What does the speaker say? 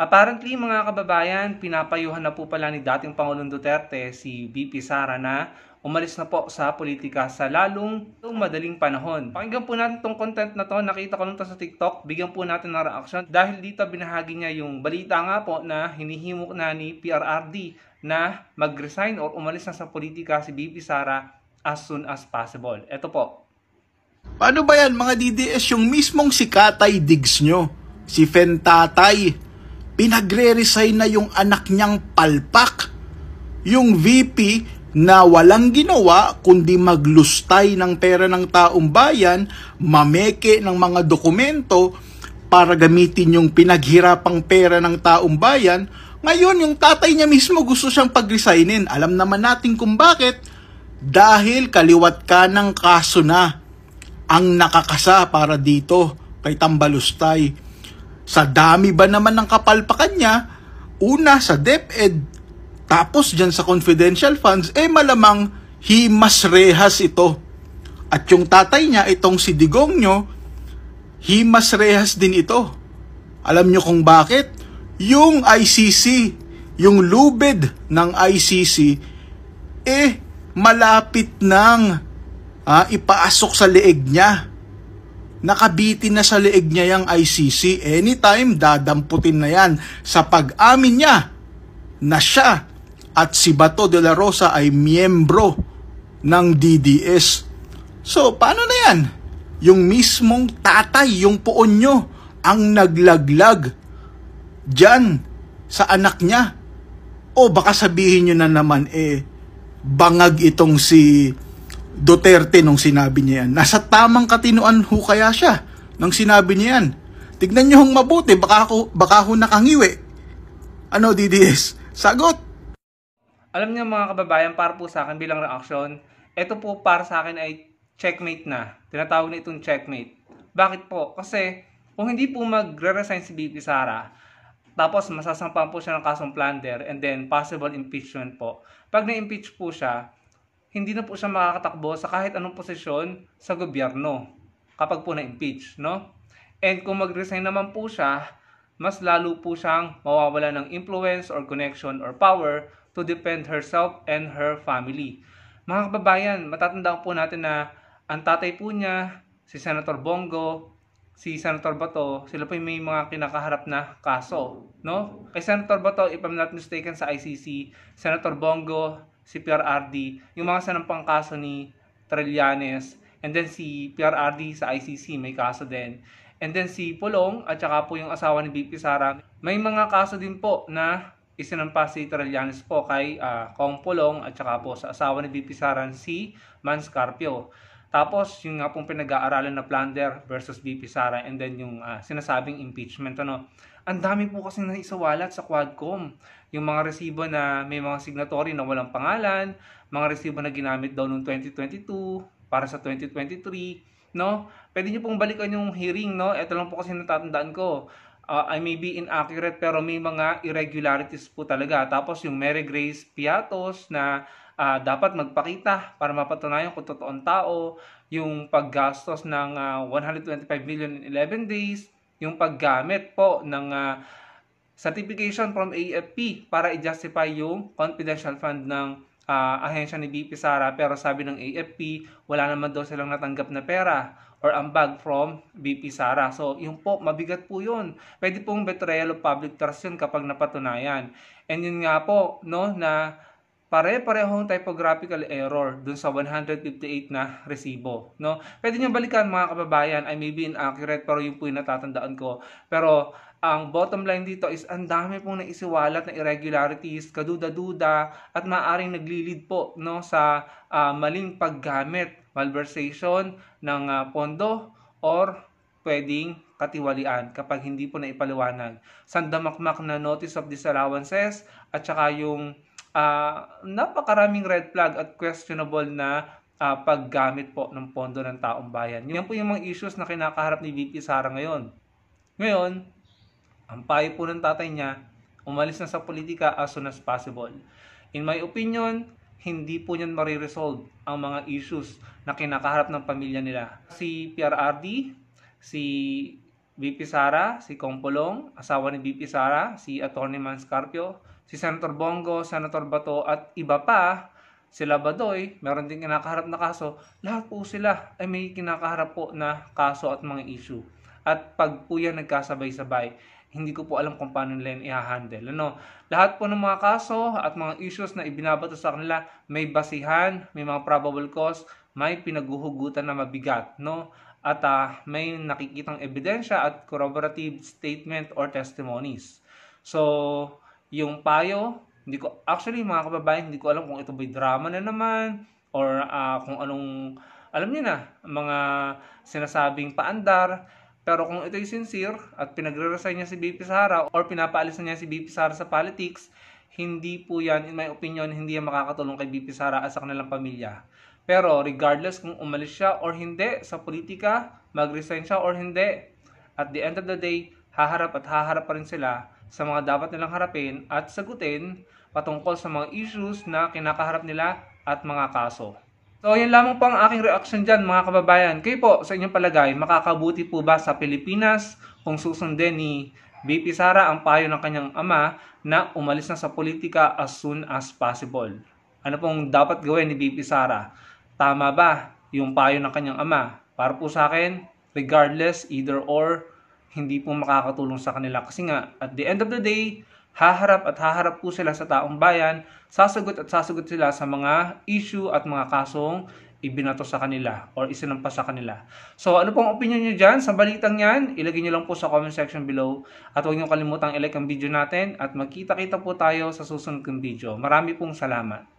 Apparently mga kababayan, pinapayuhan na po pala ni dating Pangulong Duterte si VP Sara na umalis na po sa politika sa lalong madaling panahon. Pakinggan po natin itong content na to, nakita ko lang to sa TikTok, bigyan po natin ng reaction dahil dito binahagi niya yung balita nga po na hinihimok na ni PRRD na mag-resign or umalis na sa politika si VP Sara as soon as possible. Ito po. Paano ba yan mga DDS, yung mismong si Katay Diggs nyo, si Fentatay, pinagre-resign na yung anak niyang palpak, yung VP na walang ginawa kundi maglustay ng pera ng taong bayan, mameke ng mga dokumento para gamitin yung pinaghirapang pera ng taong bayan. Ngayon yung tatay niya mismo gusto siyang pag-resignin. Alam naman natin kung bakit, dahil kaliwat ka ng kaso na ang nakakasa para dito kay Tambalustay. Sa dami ba naman ng kapalpakan niya, una sa DepEd, tapos dyan sa confidential funds, malamang himas rehas ito. At yung tatay niya, itong si Digong nyo, himas rehas din ito. Alam nyo kung bakit? Yung ICC, yung lubid ng ICC, malapit nang ipaasok sa leeg niya. Nakabitin na sa leeg niya yung ICC. Anytime, dadamputin na yan sa pag-amin niya na siya at si Bato de la Rosa ay miyembro ng DDS. So, paano na yan? Yung mismong tatay, yung poon nyo, ang naglaglag dyan sa anak niya. O baka sabihin nyo na naman, bangag itong si Duterte nung sinabi niya yan. Nasa tamang katinuan ho kaya siya nung sinabi niya yan. Tignan niyo hong mabuti, baka ho nakangiwi. Ano DDS? Sagot! Alam niyo mga kababayan, para po sa akin bilang reaction, ito po para sa akin ay checkmate na. Tinatawag na itong checkmate. Bakit po? Kasi kung hindi po magre-resign si VP Sara, tapos masasampahan po siya ng kasong plunder and then possible impeachment po. Pag na-impeach po siya, hindi na po siya makakatakbo sa kahit anong posisyon sa gobyerno kapag po na-impeach, no? And kung mag-resign naman po siya, mas lalo po siyang mawawala ng influence or connection or power to defend herself and her family. Mga kababayan, matatandaan po natin na ang tatay po niya, si Senator Bongo, si Senator Bato, sila po may mga kinakaharap na kaso, no? Kay Senator Bato, if I'm not mistaken sa ICC, Senator Bongo, si PRRD, yung mga sanampang kaso ni Trillanes, and then si PRRD sa ICC may kaso din. And then si Pulong at saka po yung asawa ni VP Sara, may mga kaso din po na isinampa si Trillanes po kay Kong Pulong at saka po sa asawa ni VP Sara si Mans Carpio. Tapos yung nga pong pinag-aaralan na plunder versus VP Sara and then yung sinasabing impeachment, ano. Ang dami po kasi naisawalat sa Quadcom. Yung mga resibo na may mga signatory na walang pangalan, mga resibo na ginamit daw noong 2022 para sa 2023, no? Pwede niyo pong balikan yung hearing, no? Ito lang po kasi natatandaan ko. I may be inaccurate pero may mga irregularities po talaga. Tapos yung Mary Grace Piatos na dapat magpakita para mapatunayan kung totoong tao, yung paggastos ng 125 million in 11 days, yung paggamit po ng certification from AFP para i-justify yung confidential fund ng ahensya ni VP Sara, pero sabi ng AFP, wala naman daw silang natanggap na pera or ambag from VP Sara. So, yung po, mabigat po yun. Pwede pong betrayal of public trust yun kapag napatunayan. And yun nga po, no, na pare-parehong typographical error dun sa 158 na resibo, no? Pwede niyo balikan mga kababayan, I may be inaccurate pero yun po yung natatandaan ko. Pero ang bottom line dito is ang dami pong naisiwalat na irregularities, kaduda-duda at maaaring naglilid po, no, sa maling paggamit, malversation ng pondo or pwedeng katiwalian kapag hindi po naipaliwanag. Sandamakmak na notice of disallowances at saka yung napakaraming red flag at questionable na paggamit po ng pondo ng taong bayan. Yan po yung mga issues na kinakaharap ni VP Sara ngayon. Ngayon, ang payo po ng tatay niya, umalis na sa politika as soon as possible. In my opinion, hindi po niyan mariresolve ang mga issues na kinakaharap ng pamilya nila. Si PRRD, si VP Sara, si Kong Pulong, asawa ni VP Sara, si Atty. Manscarpio, si Senator Bongo, Senator Bato at iba pa, sila Badoy, meron din kinakaharap na kaso. Lahat po sila ay may kinakaharap po na kaso at mga issue. At pag po yan nagkasabay-sabay, hindi ko po alam kung paano nila yan i-handle. Lahat po ng mga kaso at mga issues na ibinabato sa kanila, may basihan, may mga probable cause, may pinaguhugutan na mabigat, at may nakikitang ebidensya at corroborative statement or testimonies. So, yung payo, actually mga kababayan, hindi ko alam kung ito ba'y drama na naman or kung anong, alam niyo na, mga sinasabing paandar. Pero kung ito'y sincere at pinagre-resign niya si VP Sara or pinapaalis na niya si VP Sara sa politics, hindi po yan, in my opinion, hindi yan makakatulong kay VP Sara at sa kanilang pamilya. Pero regardless kung umalis siya or hindi sa politika, mag-resign siya or hindi, at the end of the day, haharap pa rin sila sa mga dapat nilang harapin at sagutin patungkol sa mga issues na kinakaharap nila at mga kaso. So, yan lamang po ang aking reaction dyan mga kababayan. Kayo po, sa inyong palagay, makakabuti po ba sa Pilipinas kung susundin ni VP Sara ang payo ng kanyang ama na umalis na sa politika as soon as possible? Ano pong dapat gawin ni VP Sara? Tama ba yung payo ng kanyang ama? Para po sa akin, regardless, either or, hindi po makakatulong sa kanila. Kasi nga, at the end of the day, haharap po sila sa taong bayan, sasagot sila sa mga issue at mga kasong ibinato sa kanila or isinampas sa kanila. So, ano pong opinion nyo dyan sa balitang yan? Ilagay nyo lang po sa comment section below at huwag nyo kalimutang i-like ang video natin at magkita-kita po tayo sa susunod kong video. Marami pong salamat.